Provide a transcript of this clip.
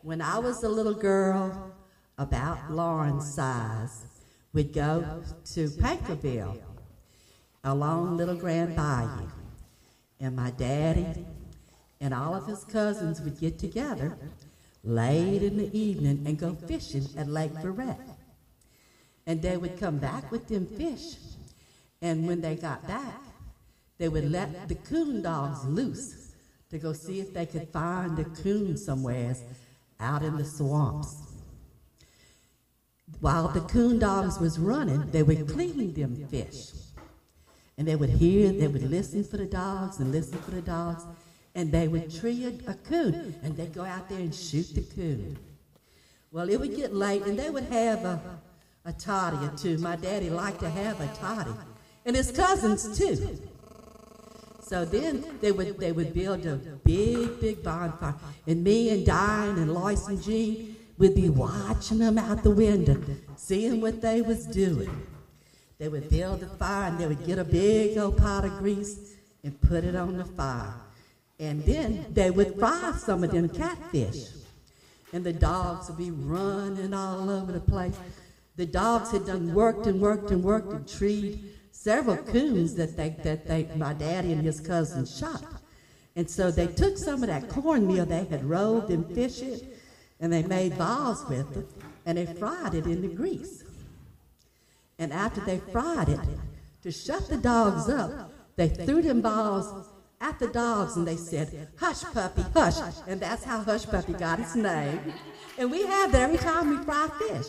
When I was a little girl, about Lauren's size, we'd go to Pankerville, along Little Grand Bayou, and my daddy and all of his cousins would get together late in the evening and go fishing at Lake Verret. And they would come back with them fish, and when they got back, they would let the coon dogs loose to go see if they could find a coon somewhere out in the swamps. While the coon dogs was running, they would clean them fish. And they would listen for the dogs and listen for the dogs, and they would tree a coon, and they'd go out there and shoot the coon. Well, it would get late, and they would have a toddy or two. My daddy liked to have a toddy, and his cousins too. So then they would build a big bonfire, and me and Diane and Lois and Jean would be watching them out the window, seeing what they was doing. They would build the fire, and they would get a big old pot of grease and put it on the fire. And then they would fry some of them catfish. And the dogs would be running all over the place. The dogs had done worked and treed several coons that my daddy and his cousins shot. And so they took some of that cornmeal they had rolled and fished it, and they made balls with it, and they fried it in the grease. And after they fried it, to shut the dogs up, they threw them balls at the dogs, and they said, "Hush, puppy, hush." And that's how Hush Puppy got its name. And we have that every time we fry fish.